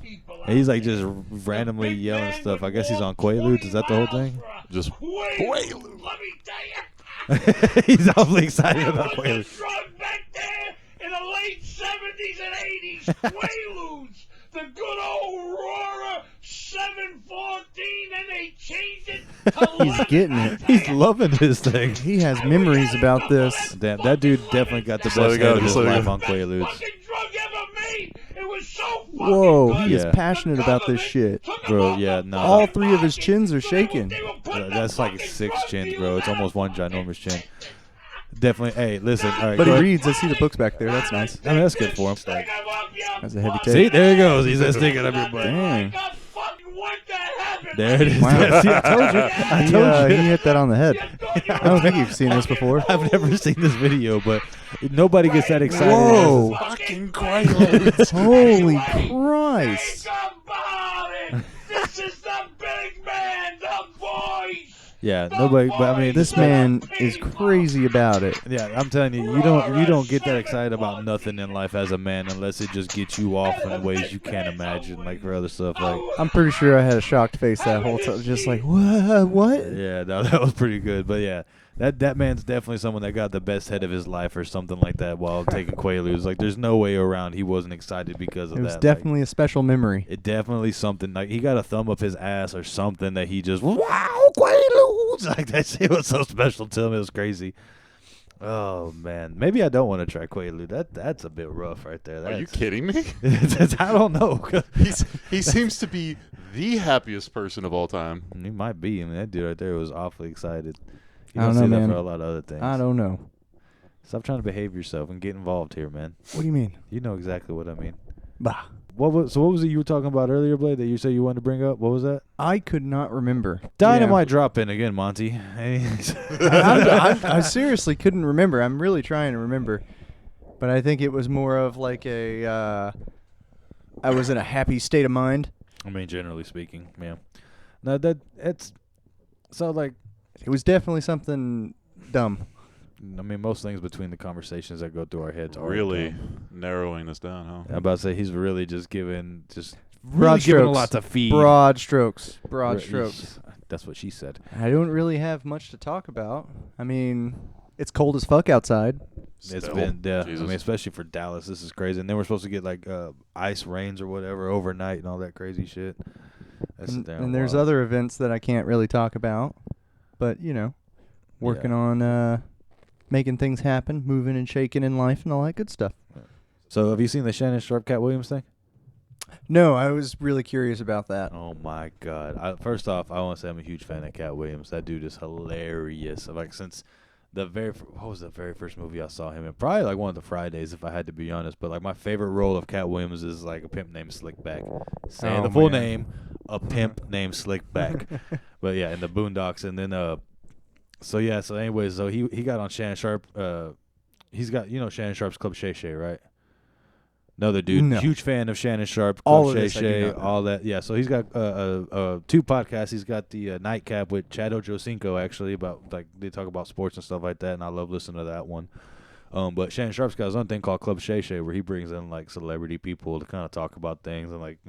And he's like just randomly yelling stuff. I guess he's on Quaaludes. Is that the whole thing? Just Quaaludes. Let me tell you. He's awfully excited about I was Quaaludes. a drug back there in the late 70s and 80s. Quaaludes. The good old Aurora 714, and they changed it to He's getting it. He's loving this thing. He has memories about this. Damn, that dude definitely got the Slow best down, head of his slow life down. on Quaaludes. fucking drug ever made. It was so fucking Whoa, good. he is Yeah. passionate about this shit. Bro, yeah, no. All three of his chins are shaking. That's like 6 chins, bro. It's almost one ginormous chin. Definitely. Hey, listen. All right, But go he ahead. reads. I see the books back there. That's nice. I mean, that's good for him. That's a heavy tape. See, there he goes. He's just sticking up your butt. Dang. There it is. Wow. See, I told you. I He, told you. he hit that on the head. I don't think you've seen this before. I've never seen this video, but nobody gets that excited. Whoa. fucking Quaaludes. Holy Christ. This is the big man, the voice. Yeah, nobody. But I mean, This man is crazy about it. Yeah, I'm telling you, you don't get that excited about nothing in life as a man unless it just gets you off in ways you can't imagine, like for other stuff. Like, I'm pretty sure I had a shocked face that whole time. Just like, what? yeah, no, that was pretty good. But yeah, that man's definitely someone that got the best head of his life or something like that while taking Quaaludes. Like, there's no way around he wasn't excited because of It was that. definitely a special memory. It definitely something like he got a thumb up his ass or something that he just wow Quaaludes like that shit was so special to him. It was crazy. Oh man, maybe I don't want to try Quaalude. That's a bit rough right there. Are you That's- kidding me? I don't know. He seems to be the happiest person of all time. He might be. I mean, that dude right there was awfully excited. You I don't don't see know, that man. for a lot of other things. I don't know. Stop trying to behave yourself and get involved here, man. What do you mean? You know exactly what I mean. Bah. What was it you were talking about earlier, Blade? That you said you wanted to bring up? What was that? I could not remember. Dynamite drop in again, Monty. Hey. I seriously couldn't remember. I'm really trying to remember. But I think it was more of like I was in a happy state of mind. I mean, generally speaking, yeah. No, it's so like. It was definitely something dumb. I mean, most things between the conversations that go through our heads are Really dumb. narrowing this down, huh? I'm about to say he's really just giving Broad giving a strokes. lot to feed. Broad strokes. Broad Right, strokes. That's what she said. I don't really have much to talk about. I mean, it's cold as fuck outside. It's Still. been, yeah. I Jesus. mean, especially for Dallas, this is crazy. And then we're supposed to get like ice rains or whatever overnight and all that crazy shit. That's damn And there's wild. other events that I can't really talk about. But, you know, working on making things happen, moving and shaking in life and all that good stuff. So have you seen the Shannon Sharp Cat Williams thing? No, I was really curious about that. Oh my God! First off, I want to say I'm a huge fan of Cat Williams. That dude is hilarious. Like since the what was the very first movie I saw him in? Probably like one of the Fridays, if I had to be honest. But like my favorite role of Cat Williams is like a pimp named Slickback. Saying Oh, the full man. name, a pimp named Slickback. But yeah, in the Boondocks, and then so anyways, so he got on Shannon Sharp. He's got Shannon Sharp's Club Shay Shay, right? Another dude, No. huge fan of Shannon Sharp, All Club of Shay this I do Shay, not know. all that. Yeah, so he's got 2 podcasts. He's got the Nightcap with Chad Ochocinco, actually, about like they talk about sports and stuff like that, and I love listening to that one. But Shannon Sharp's got his own thing called Club Shay Shay, where he brings in like celebrity people to kind of talk about things and like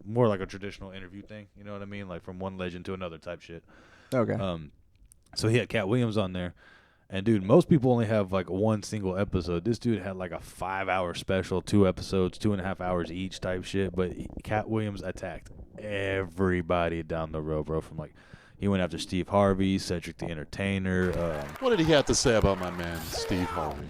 more like a traditional interview thing. You know what I mean? Like from one legend to another type shit. Okay. So he had Cat Williams on there. And, dude, most people only have, like, one single episode. This dude had, like, a 5-hour special, 2 episodes, 2.5 hours each type shit. But Cat Williams attacked everybody down the road, bro. From, like, he went after Steve Harvey, Cedric the Entertainer. What did he have to say about my man, Steve Harvey?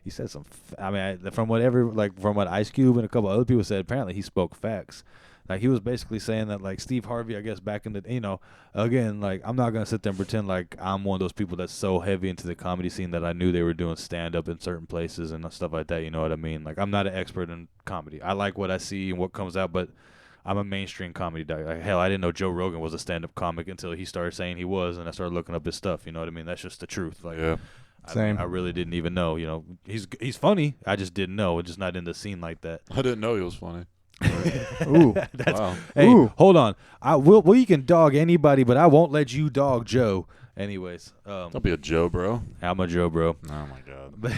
He said some from what Ice Cube and a couple other people said, apparently he spoke facts. Like, he was basically saying that, like, Steve Harvey, I guess, back in the, again, like, I'm not going to sit there and pretend like I'm one of those people that's so heavy into the comedy scene that I knew they were doing stand-up in certain places and stuff like that, you know what I mean? Like, I'm not an expert in comedy. I like what I see and what comes out, but I'm a mainstream comedy guy. Like, hell, I didn't know Joe Rogan was a stand-up comic until he started saying he was, and I started looking up his stuff, you know what I mean? That's just the truth. Like, Yeah. Same. I really didn't even know, he's funny. I just didn't know. Just not in the scene like that. I didn't know he was funny. Ooh. That's, Wow. Hey, Ooh. hold on. We can dog anybody, but I won't let you dog Joe. Anyways, Don't be a Joe, bro. I'm a Joe, bro. Oh my God. But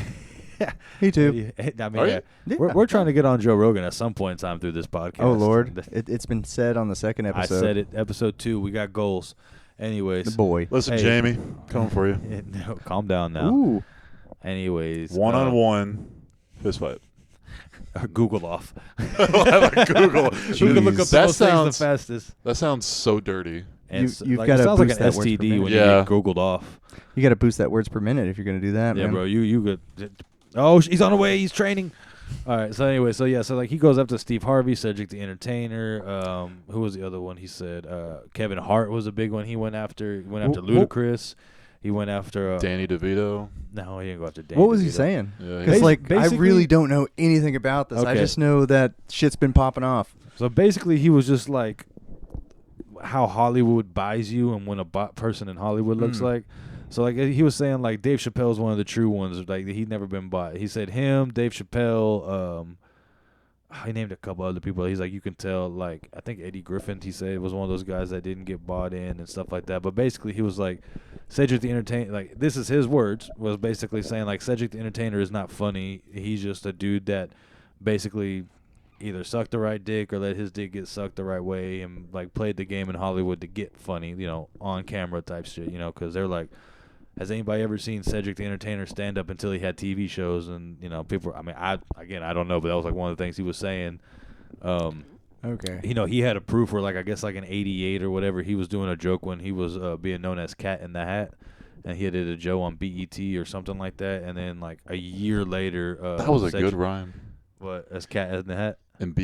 Me too. I mean, Are yeah, you? we're trying to get on Joe Rogan at some point in time through this podcast. Oh Lord, it's been said on the second I episode. said it. Episode 2, we got goals. Anyways, The boy. Listen, Hey. Jamie, coming for you. No, calm down now. Ooh. Anyways, One-on-one fist fight. Google off. We'll have a Google. Who can look up That those things sounds the fastest? that sounds so dirty. And You've like, gotta it sounds like boost an that words per STD minute. when Yeah. you get Googled off. You got to boost that words per minute if you're going to do that, Yeah, man. bro. You could. Oh, he's on the way. He's training. All right. So anyway, so like he goes up to Steve Harvey, Cedric the Entertainer. Who was the other one? He said Kevin Hart was a big one. He went after. Ludacris. He went after Danny DeVito. No, he didn't go after Danny. What was he DeVito. saying? Yeah, Because Basi- like I basically- really don't know anything about this. I Okay. just know that shit's been popping off. So basically, he was just like how Hollywood buys you and what a person in Hollywood looks like. So like he was saying, like Dave Chappelle's one of the true ones. Like he'd never been bought. He said him, Dave Chappelle. He named a couple other people. He's like, you can tell. Like I think Eddie Griffin. He said was one of those guys that didn't get bought in and stuff like that. But basically, he was like Cedric the Entertainer. Like this is his words. Was basically saying like Cedric the Entertainer is not funny. He's just a dude that basically either sucked the right dick or let his dick get sucked the right way and like played the game in Hollywood to get funny, on camera type shit, because they're like, has anybody ever seen Cedric the Entertainer stand up until he had TV shows? And people. I mean, I don't know, but that was like one of the things he was saying. Okay. He had a proof where like I guess like in '88 or whatever, he was doing a joke when he was being known as Cat in the Hat. And he did a Joe on BET or something like that, and then like a year later, that was a good rhyme. What, as Cat in the Hat? And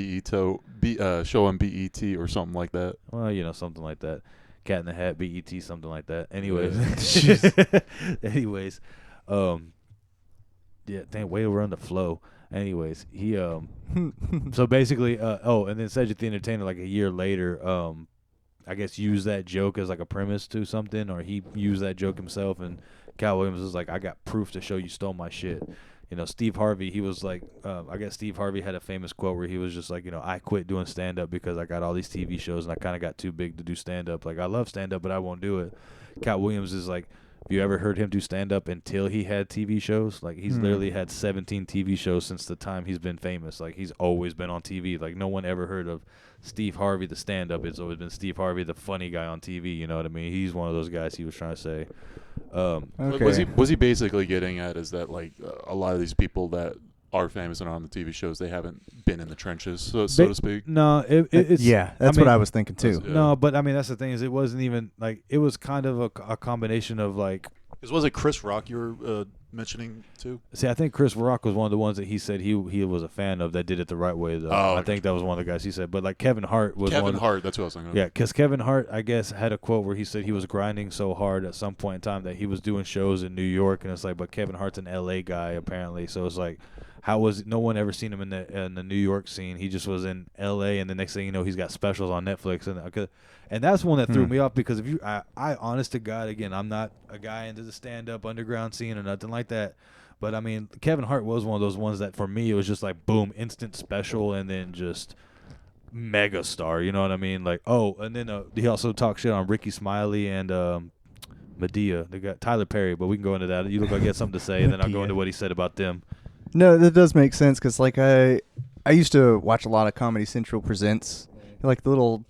show on BET or something like that. Well, something like that. Cat in the Hat, BET, something like that. Anyways, anyways, yeah, dang, way over on the flow. Anyways, he so basically, and then Cedric the Entertainer, like a year later, I guess used that joke as like a premise to something, or he used that joke himself, and Cal Williams was like, I got proof to show you stole my shit. Steve Harvey, he was like, I guess Steve Harvey had a famous quote where he was just like, I quit doing stand-up because I got all these TV shows and I kind of got too big to do stand-up. Like, I love stand-up, but I won't do it. Cat Williams is like, have you ever heard him do stand-up until he had TV shows? Like, he's literally had 17 TV shows since the time he's been famous. Like, he's always been on TV. Like, no one ever heard of Steve Harvey, the stand-up. It's always been Steve Harvey, the funny guy on TV. You know what I mean? He's one of those guys he was trying to say. Okay. Was he basically getting at is that like a lot of these people that are famous and are on the TV shows, they haven't been in the trenches, so to speak? No, it's yeah, that's what I was thinking too. Yeah. No, but I mean that's the thing is it wasn't even like it was kind of a combination of like. Was it Chris Rock you were mentioning too? See, I think Chris Rock was one of the ones that he said he was a fan of that did it the right way though. Oh, I think that was one of the guys he said. But like Kevin Hart was Kevin one. Hart, that's what I was thinking of. Yeah, because Kevin Hart, I guess, had a quote where he said he was grinding so hard at some point in time that he was doing shows in New York, and it's like, but Kevin Hart's an L.A. guy apparently, so it's like, how was no one ever seen him in the New York scene? He just was in L.A. and the next thing you know, he's got specials on Netflix, and that's one that threw me off because if I honest to God, again, I'm not a guy into the stand-up underground scene or nothing like that. But, I mean, Kevin Hart was one of those ones that, for me, it was just like, boom, instant special, and then just mega star, you know what I mean? Like, and then he also talked shit on Ricky Smiley and Medea. They got Tyler Perry, but we can go into that. You look like you had something to say, and then I'll go into what he said about them. No, that does make sense because like I used to watch a lot of Comedy Central Presents, like the little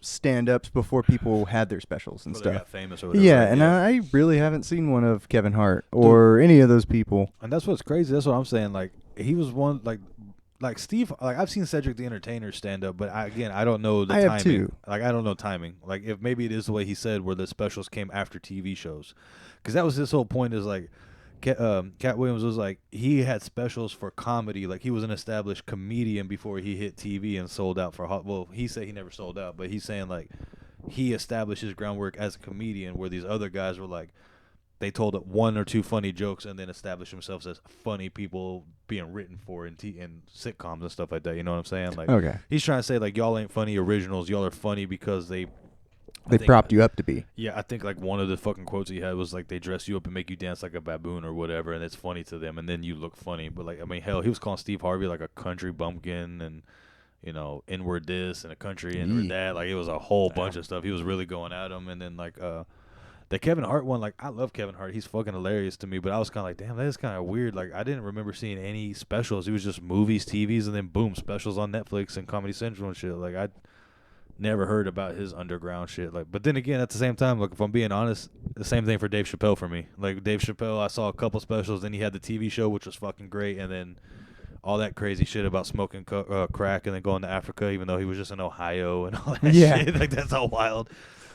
stand-ups before people had their specials and Before they stuff. got famous or whatever. Yeah, and I really haven't seen one of Kevin Hart or any of those people. And that's what's crazy. That's what I'm saying. Like, he was one, like Steve, like, I've seen Cedric the Entertainer stand up, but I don't know the I timing. have too. Like, I don't know timing. Like, if maybe it is the way he said where the specials came after TV shows. Because that was his whole point is, like, Cat Williams was like, he had specials for comedy. Like, he was an established comedian before he hit TV and sold out for, well, he said he never sold out, but he's saying, like, he established his groundwork as a comedian where these other guys were like, they told one or two funny jokes and then established themselves as funny people being written for in sitcoms and stuff like that. You know what I'm saying? Like, Okay. he's trying to say, like, y'all ain't funny originals. Y'all are funny because they propped you up to be. Yeah, I think like one of the fucking quotes he had was like, they dress you up and make you dance like a baboon or whatever, and it's funny to them, and then you look funny. But like, I mean, hell, he was calling Steve Harvey like a country bumpkin, and inward this and a country inward that. Like, it was a whole bunch of stuff. He was really going at him. And then, like, the Kevin Hart one, like, I love Kevin Hart. He's fucking hilarious to me. But I was kind of like, damn, that is kind of weird. Like, I didn't remember seeing any specials. It was just movies, TVs, and then, boom, specials on Netflix and Comedy Central and shit. Like, I never heard about his underground shit. Like, but then again, at the same time, like, if I'm being honest, the same thing for Dave Chappelle for me. Like, Dave Chappelle, I saw a couple specials. Then he had the TV show, which was fucking great. And then all that crazy shit about smoking crack and then going to Africa, even though he was just in Ohio and all that shit. Like, that's all wild.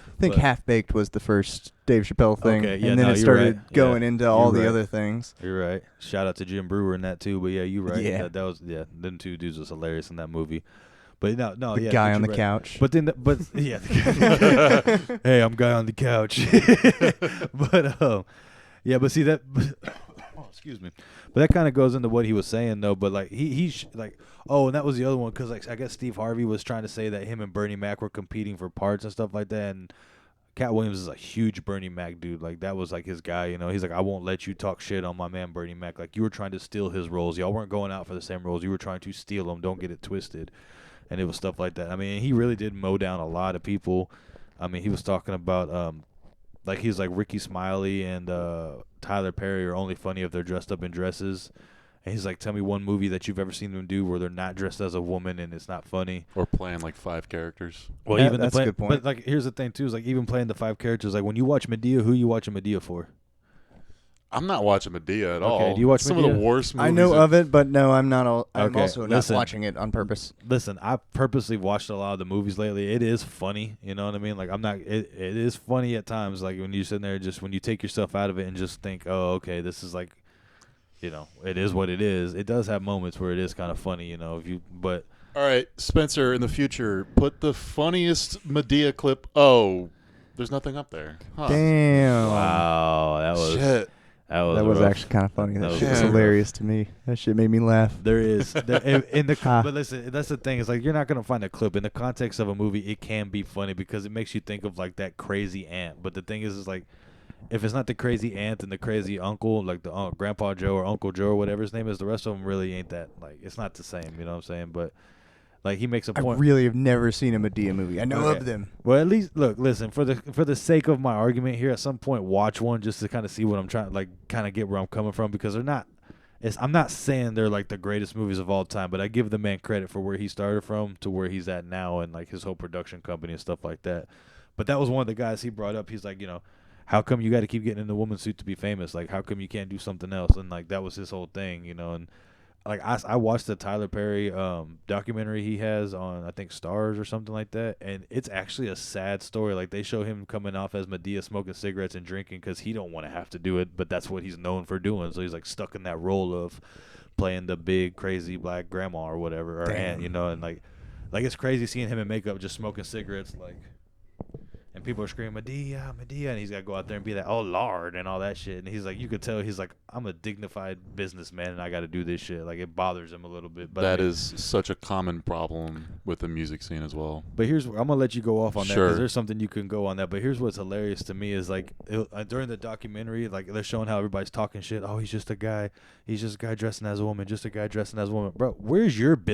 I think Half Baked was the first Dave Chappelle thing, Okay, yeah, and then no, it you're started right. going Yeah, into all the right. other things. You're right. Shout out to Jim Brewer in that too. But yeah, you're right. Yeah. That was them two dudes was hilarious in that movie. But no, The yeah, guy but on you're the right. couch. But then, yeah, hey, I'm guy on the couch. But yeah, but see that. Oh, excuse me. But that kind of goes into what he was saying though. But like like, oh, and that was the other one because like I guess Steve Harvey was trying to say that him and Bernie Mac were competing for parts and stuff like that. And Cat Williams is a huge Bernie Mac dude. Like, that was like his guy. He's like, I won't let you talk shit on my man Bernie Mac. Like, you were trying to steal his roles. Y'all weren't going out for the same roles. You were trying to steal them. Don't get it twisted. And it was stuff like that. I mean, he really did mow down a lot of people. I mean, he was talking about like, he's like Ricky Smiley and Tyler Perry are only funny if they're dressed up in dresses. And he's like, tell me one movie that you've ever seen them do where they're not dressed as a woman and it's not funny. Or playing like 5 characters. Well, Yeah, even that's a good point. But like, here's the thing too: is like even playing the 5 characters. Like, when you watch Medea, who you watching Medea for? I'm not watching Medea at Okay, all. do you watch some of Medea? the worst movies? I know of it, but no, I'm not. I'm Okay, also listen. not watching it on purpose. Listen, I purposely watched a lot of the movies lately. It is funny, you know what I mean? Like, I'm not. It is funny at times. Like, when you're sitting there, just when you take yourself out of it and just think, oh, okay, this is like, it is what it is. It does have moments where it is kind of funny, but. All right, Spencer, in the future, put the funniest Medea clip. Oh, there's nothing up there. Huh. Damn. Wow, that was Shit. that was That was rough. actually kind of funny. That That shit was was rough. hilarious to me. That shit made me laugh. There is in the Ha. but listen, that's the thing. It's like you're not gonna find a clip in the context of a movie. It can be funny because it makes you think of like that crazy aunt. But the thing is like, if it's not the crazy aunt and the crazy uncle, like the Grandpa Joe or Uncle Joe or whatever his name is, the rest of them really ain't that. Like, it's not the same. You know what I'm saying? But like, he makes a I point. really have never seen a Medea movie. I know Okay. of them. Well, at least listen, for the sake of my argument here, at some point watch one just to kind of see what I'm trying, like, kind of get where I'm coming from, because they're not. I'm not saying they're like the greatest movies of all time, but I give the man credit for where he started from to where he's at now, and like his whole production company and stuff like that. But that was one of the guys he brought up. He's like, how come you got to keep getting in the woman's suit to be famous? Like, how come you can't do something else? And like, that was his whole thing, and. Like, I watched the Tyler Perry documentary he has on, I think, Stars or something like that, and it's actually a sad story. Like, they show him coming off as Medea smoking cigarettes and drinking because he don't want to have to do it, but that's what he's known for doing. So he's like stuck in that role of playing the big crazy black grandma or whatever, or aunt, and like it's crazy seeing him in makeup just smoking cigarettes, like. And people are screaming, Medea, Medea, and he's got to go out there and be like, oh, Lord, and all that shit. And he's like, you could tell, he's like, I'm a dignified businessman, and I got to do this shit. Like, it bothers him a little bit. But That is such a common problem with the music scene as well. But I'm going to let you go off on that, Sure. because there's something you can go on that. But here's what's hilarious to me is, like, during the documentary, like, they're showing how everybody's talking shit. Oh, he's just a guy. He's just a guy dressing as a woman. Just a guy dressing as a woman. Bro, where's your $1.5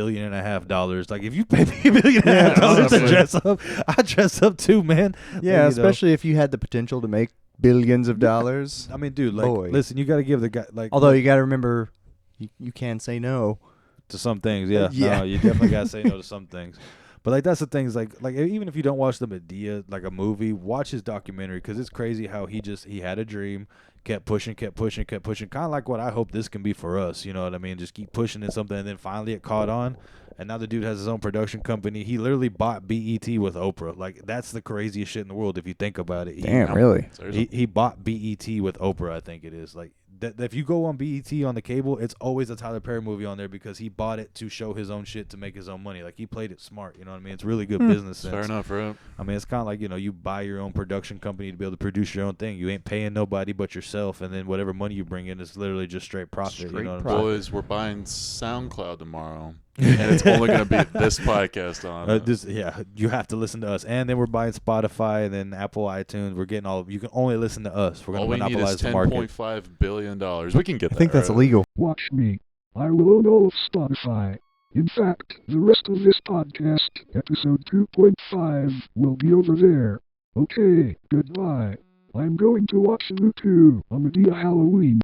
billion? Like, if you pay me $1.5 billion to honestly. dress up, I dress up too, man. Yeah, Like, especially if you had the potential to make billions of dollars. I mean, dude, like, Boy. listen, you got to give the guy, like, Although you got to remember, you can say no. to some things, yeah. Yeah. No, you definitely got to say no to some things. But, like, that's the thing is, like even if you don't watch the Medea, like, a movie, watch his documentary, because it's crazy how he had a dream, kept pushing, kind of like what I hope this can be for us, you know what I mean? Just keep pushing in something, and then finally it caught on, and now the dude has his own production company. He literally bought BET with Oprah. Like, that's the craziest shit in the world if you think about it. Really? He bought BET with Oprah, I think it is. Like, that if you go on BET on the cable, it's always a Tyler Perry movie on there because he bought it to show his own shit to make his own money. Like, he played it smart, you know what I mean? It's really good business sense. Fair enough, right? I mean, it's kind of like, you buy your own production company to be able to produce your own thing. You ain't paying nobody but yourself, and then whatever money you bring in is literally just straight profit. You Straight know what I'm profit. saying? Boys, we're buying SoundCloud tomorrow, and it's only going to be this podcast on it. You have to listen to us, and then we're buying Spotify and then Apple iTunes. We're getting you can only listen to us. We're All going we to need monopolize is the market. $10.5 billion. We can get I think that, that's right? illegal. Watch me. I will go Spotify. In fact, the rest of this podcast, episode 2.5, will be over there. Okay, goodbye. I'm going to watch Luke 2 on Medea Halloween.